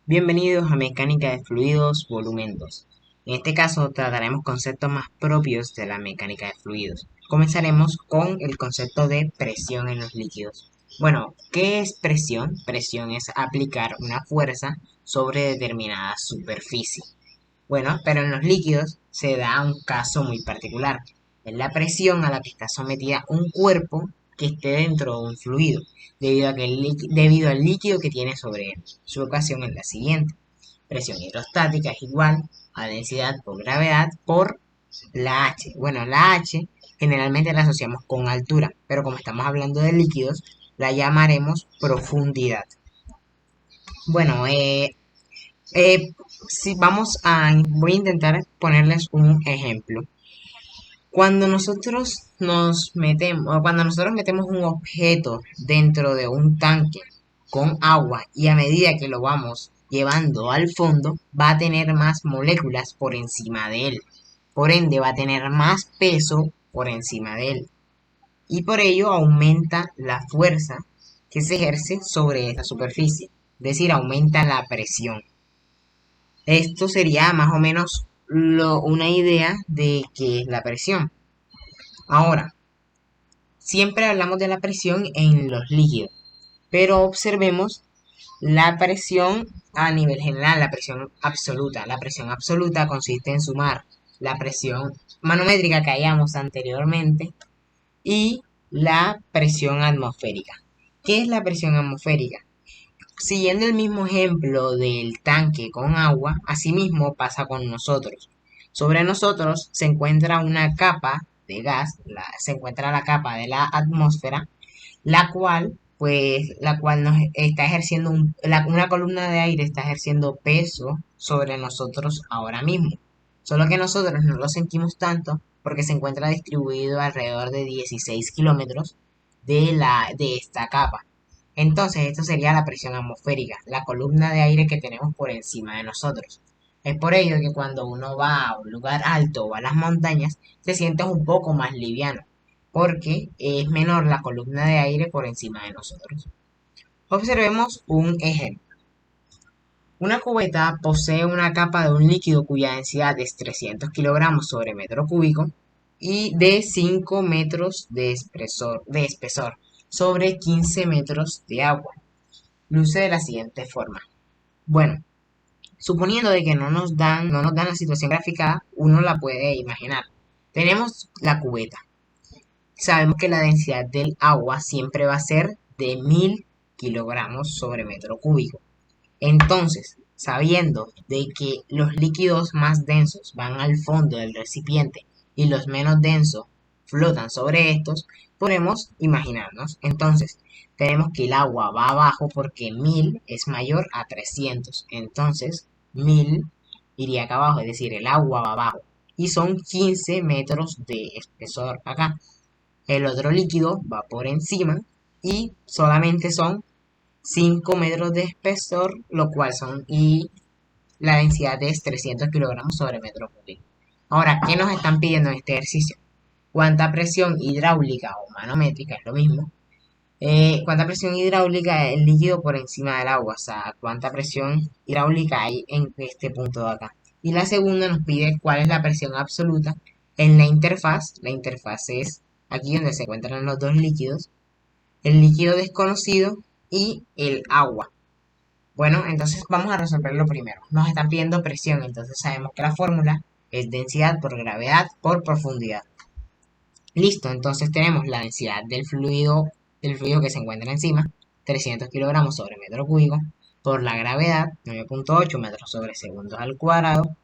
Bienvenidos a Mecánica de Fluidos, volumen 2. En este caso trataremos conceptos más propios de la mecánica de fluidos. Comenzaremos con el concepto de presión en los líquidos. Bueno, ¿qué es presión? Presión es aplicar una fuerza sobre determinada superficie. Bueno, pero en los líquidos se da un caso muy particular. Es la presión a la que está sometida un cuerpo que esté dentro de un fluido, debido al líquido que tiene sobre él. Su ecuación es la siguiente. Presión hidrostática es igual a densidad por gravedad por la H. Bueno, la H generalmente la asociamos con altura, pero como estamos hablando de líquidos, la llamaremos profundidad. Bueno, si voy a intentar ponerles un ejemplo. Cuando nosotros metemos un objeto dentro de un tanque con agua y a medida que lo vamos llevando al fondo, va a tener más moléculas por encima de él. Por ende, va a tener más peso por encima de él. Y por ello aumenta la fuerza que se ejerce sobre esa superficie. Es decir, aumenta la presión. Esto sería más o menos una idea de qué es la presión. Ahora, siempre hablamos de la presión en los líquidos, pero observemos la presión a nivel general, la presión absoluta. La presión absoluta consiste en sumar la presión manométrica que hayamos anteriormente y la presión atmosférica. ¿Qué es la presión atmosférica? Siguiendo el mismo ejemplo del tanque con agua, asimismo pasa con nosotros. Sobre nosotros se encuentra una capa de gas, se encuentra la capa de la atmósfera, la cual nos está ejerciendo una columna de aire está ejerciendo peso sobre nosotros ahora mismo. Solo que nosotros no lo sentimos tanto porque se encuentra distribuido alrededor de 16 kilómetros de esta capa. Entonces, esto sería la presión atmosférica, la columna de aire que tenemos por encima de nosotros. Es por ello que cuando uno va a un lugar alto o a las montañas, se siente un poco más liviano, porque es menor la columna de aire por encima de nosotros. Observemos un ejemplo. Una cubeta posee una capa de un líquido cuya densidad es 300 kilogramos sobre metro cúbico y de 5 metros de espesor sobre 15 metros de agua. Luce de la siguiente forma. Bueno, suponiendo de que no nos dan la situación graficada, uno la puede imaginar. Tenemos la cubeta. Sabemos que la densidad del agua siempre va a ser de 1000 kilogramos sobre metro cúbico. Entonces, sabiendo de que los líquidos más densos van al fondo del recipiente y los menos densos flotan sobre estos, podemos imaginarnos. Entonces, tenemos que el agua va abajo porque 1000 es mayor a 300. Entonces, 1000 iría acá abajo, es decir, el agua va abajo. Y son 15 metros de espesor acá. El otro líquido va por encima y solamente son 5 metros de espesor, y la densidad es 300 kilogramos sobre metro cúbico. Ahora, ¿qué nos están pidiendo en este ejercicio? ¿Cuánta presión hidráulica o manométrica es lo mismo? ¿Cuánta presión hidráulica es el líquido por encima del agua? O sea, ¿cuánta presión hidráulica hay en este punto de acá? Y la segunda nos pide cuál es la presión absoluta en la interfaz. La interfaz es aquí donde se encuentran los dos líquidos, el líquido desconocido y el agua. Bueno, entonces vamos a resolverlo primero. Nos están pidiendo presión, entonces sabemos que la fórmula es densidad por gravedad por profundidad. Listo, entonces tenemos la densidad del fluido que se encuentra encima, 300 kilogramos sobre metro cúbico, por la gravedad, 9.8 metros sobre segundos al cuadrado,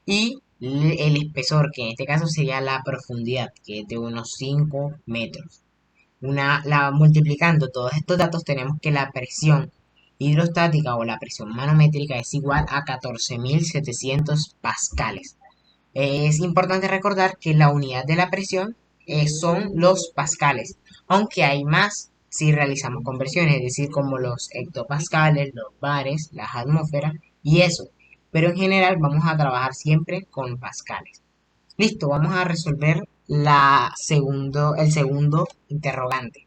y el espesor, que en este caso sería la profundidad, que es de unos 5 metros. Multiplicando todos estos datos tenemos que la presión hidrostática o la presión manométrica es igual a 14.700 pascales. Es importante recordar que la unidad de la presión son los pascales, aunque hay más si realizamos conversiones, es decir, como los hectopascales, los bares, las atmósferas y eso. Pero en general vamos a trabajar siempre con pascales. Listo, vamos a resolver el segundo interrogante.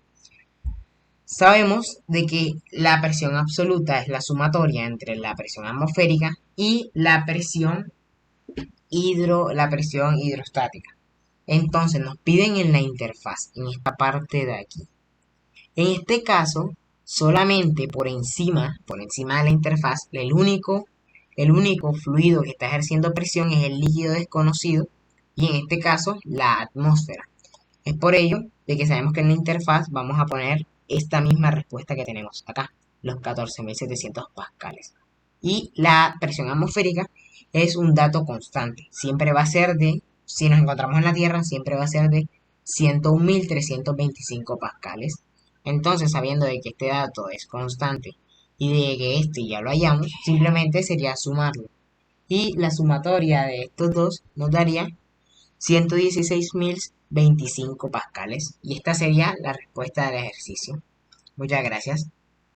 Sabemos de que la presión absoluta es la sumatoria entre la presión atmosférica y la presión hidrostática. Entonces nos piden en la interfaz, en esta parte de aquí. En este caso, solamente por encima de la interfaz, el único fluido que está ejerciendo presión es el líquido desconocido y en este caso la atmósfera. Es por ello de que sabemos que en la interfaz vamos a poner esta misma respuesta que tenemos acá, los 14.700 pascales. Y la presión atmosférica es un dato constante. Siempre va a ser si nos encontramos en la Tierra, siempre va a ser de 101.325 pascales. Entonces, sabiendo de que este dato es constante y de que este ya lo hallamos, simplemente sería sumarlo. Y la sumatoria de estos dos nos daría 116.025 pascales. Y esta sería la respuesta del ejercicio. Muchas gracias.